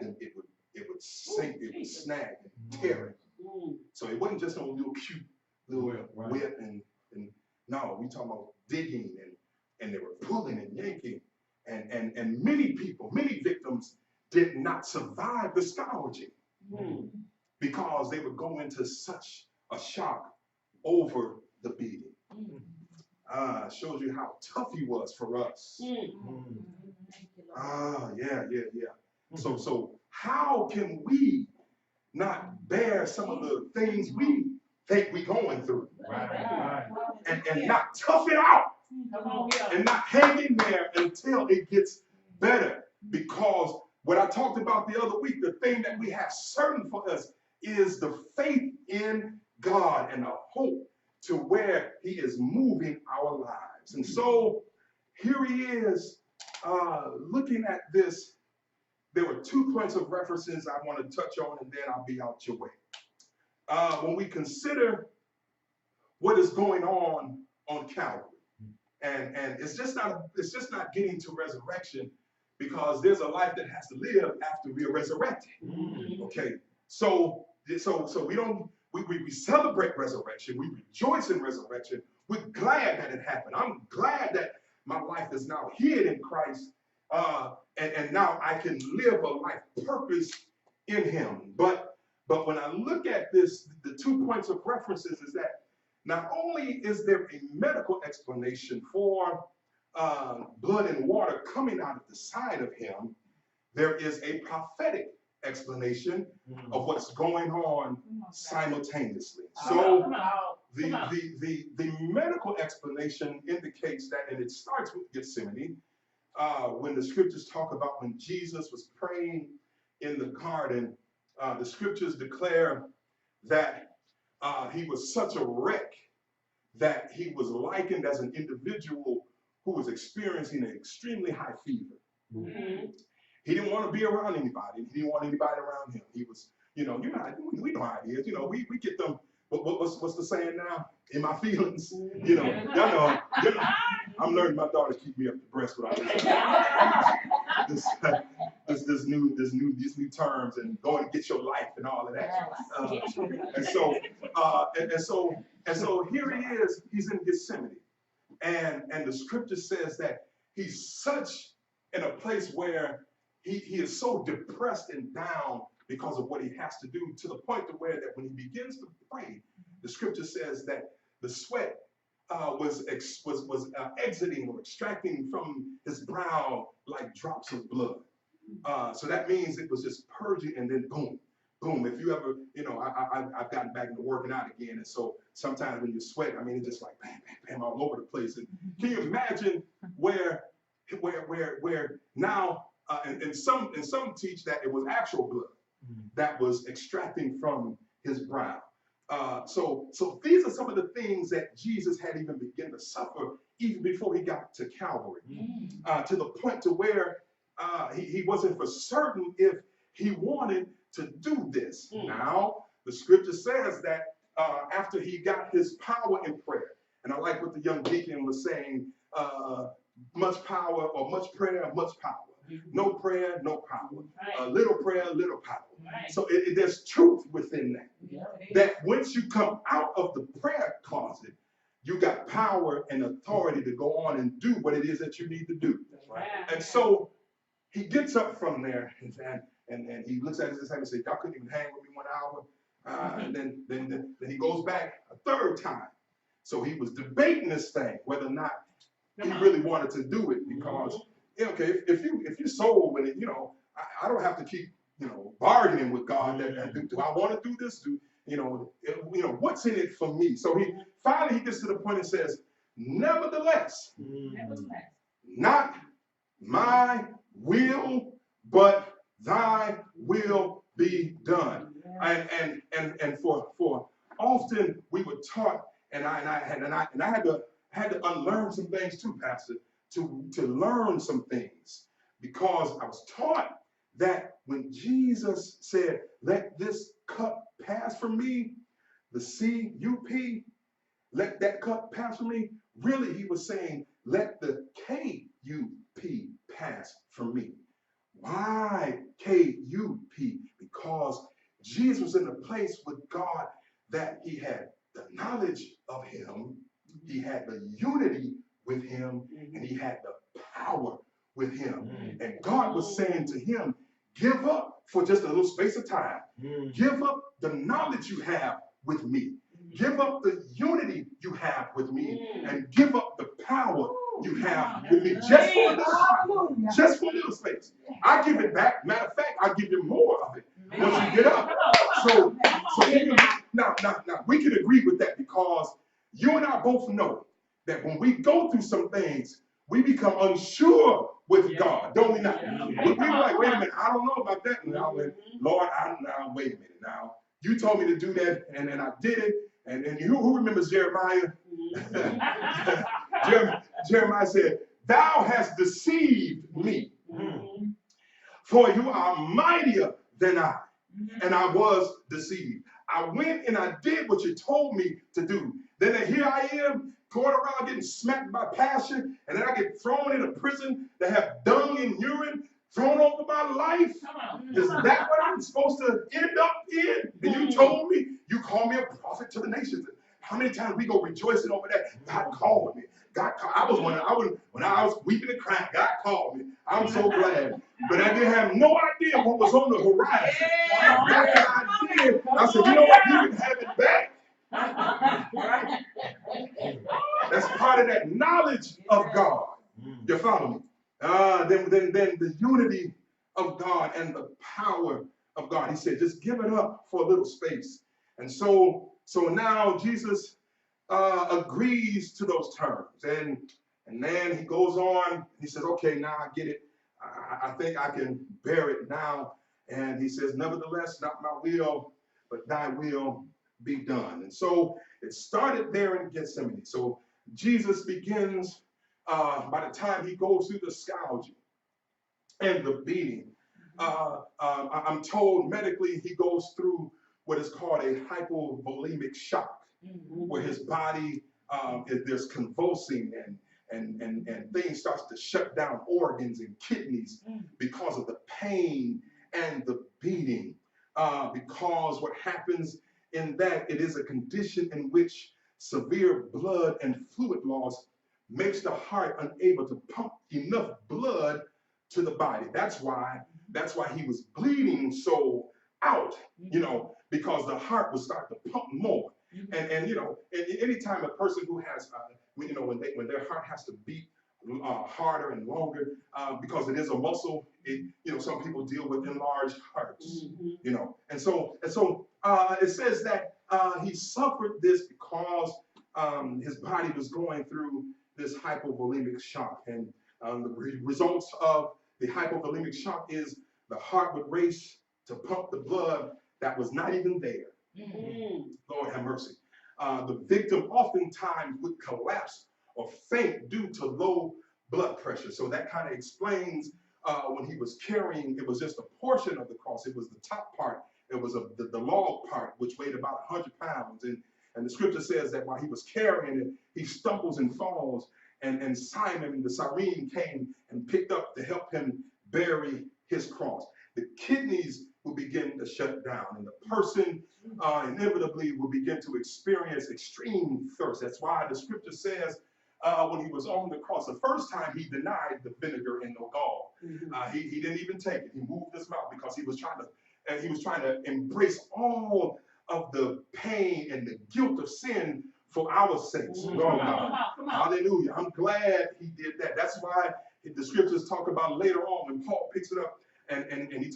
them, it would sink, it would snag and tear it. So it wasn't just no little cute little whip and no, we talking about digging and they were pulling and yanking. And many people, many victims did not survive the scourging because they would go into such a shock over the beating. Shows you how tough he was for us. Yeah. So how can we not bear some of the things we think we're going through? And not tough it out and not hang in there until it gets better? Because what I talked about the other week, the thing that we have certain for us is the faith in God and the hope to where he is moving our lives. And so here he is looking at this. There were 2 points of references I want to touch on, and then I'll be out your way. When we consider what is going on Calvary, and it's just not getting to resurrection, because there's a life that has to live after we are resurrected. Okay, so we celebrate resurrection, we rejoice in resurrection, we're glad that it happened. I'm glad that my life is now hid in Christ, and now I can live a life purpose in him. But when I look at this, the 2 points of references is that not only is there a medical explanation for blood and water coming out of the side of him, there is a prophetic explanation of what's going on simultaneously. So the medical explanation indicates that, and it starts with Gethsemane, when the scriptures talk about when Jesus was praying in the garden, the scriptures declare that he was such a wreck that he was likened as an individual who was experiencing an extremely high fever. He didn't want to be around anybody. He didn't want anybody around him. He was, we know how it is. We get them. What's the saying now? In my feelings. Y'all know. I'm learning my daughter to keep me up the breast without these new terms and going to get your life and all of that. And so here he is. He's in Gethsemane, and the scripture says that he's such in a place where he is so depressed and down because of what he has to do, to the point to where that when he begins to pray, the scripture says that the sweat was exiting or extracting from his brow like drops of blood. So that means it was just purging, and then boom, boom. If you ever, I've gotten back into working out again, and so sometimes when you sweat, I mean, it's just like bam, bam, bam, all over the place. And can you imagine where now, and some teach that it was actual blood that was extracting from his brow. So these are some of the things that Jesus had even begun to suffer even before he got to Calvary, to the point to where he wasn't for certain if he wanted to do this. Now, the scripture says that after he got his power in prayer, and I like what the young deacon was saying, much power or much prayer, much power. No prayer, no power. Little prayer, little power. So there's truth within that. That once you come out of the prayer closet, you got power and authority to go on and do what it is that you need to do. And so he gets up from there and he looks at his disciples and says, y'all couldn't even hang with me 1 hour. And then he goes back a third time. So he was debating this thing, whether or not he really wanted to do it, because okay, if you sold with it, I don't have to keep bargaining with God. Do I want to do this? What's in it for me? So he finally gets to the point and says, nevertheless, not my will, but thy will be done. And for often we were taught, and I had to unlearn some things too, Pastor, to learn some things, because I was taught that when Jesus said, let this cup pass from me, the C-U-P, let that cup pass from me, really he was saying, let the K-U-P pass from me. Why K-U-P? him, and he had the power with him. And God was saying to him, give up for just a little space of time. Give up the knowledge you have with me. Give up the unity you have with me, and give up the power you have with me. Just for a little space. I give it back. Matter of fact, I give you more of it once you get up. So now, we can agree with that, because you and I both know that when we go through some things, we become unsure with God, don't we not? We be like, wait a minute, I don't know about that. And I went, Lord, now wait a minute. Now, you told me to do that, and I did it. And who remembers Jeremiah? Jeremiah said, thou hast deceived me, for you are mightier than I, and I was deceived. I went and I did what you told me to do. Then here I am, going around getting smacked by passion, and then I get thrown in a prison that have dung and urine thrown over my life. Is that what I'm supposed to end up in? And you told me, you called me a prophet to the nations. How many times we go rejoicing over that? God called me. God called. When I was weeping and crying, God called me. I'm so glad. But I didn't have no idea what was on the horizon. After I did, I said, you know what? You can have it back. That's part of that knowledge of God. You follow me? Then the unity of God and the power of God. He said, just give it up for a little space. And so now Jesus agrees to those terms. And then he goes on. He says, okay, now I get it. I think I can bear it now. And he says, nevertheless, not my will, but thy will be done. And so it started there in Gethsemane. So Jesus begins, by the time he goes through the scourging and the beating, I'm told medically he goes through what is called a hypovolemic shock, where his body, there's convulsing and things starts to shut down organs and kidneys because of the pain and the beating. Because what happens in that, it is a condition in which severe blood and fluid loss makes the heart unable to pump enough blood to the body. That's why he was bleeding so out, because the heart would start to pump more. And anytime a person who has, when their heart has to beat harder and longer, because it is a muscle, some people deal with enlarged hearts, and so it says that he suffered this because his body was going through this hypovolemic shock, and the results of the hypovolemic shock is the heart would race to pump the blood that was not even there. Lord have mercy. The victim oftentimes would collapse or faint due to low blood pressure. So that kind of explains when he was carrying, it was just a portion of the cross. It was the top part. It was the log part, which weighed about 100 pounds. And the scripture says that while he was carrying it, he stumbles and falls. And Simon, the Cyrene, came and picked up to help him bury his cross. The kidneys will begin to shut down, and the person inevitably will begin to experience extreme thirst. That's why the scripture says when he was on the cross, the first time he denied the vinegar and the gall. He didn't even take it. He moved his mouth because he was trying to embrace all of the pain and the guilt of sin for our sakes. Lord God. Hallelujah. I'm glad he did that. That's why the scriptures talk about later on when Paul picks it up and he talks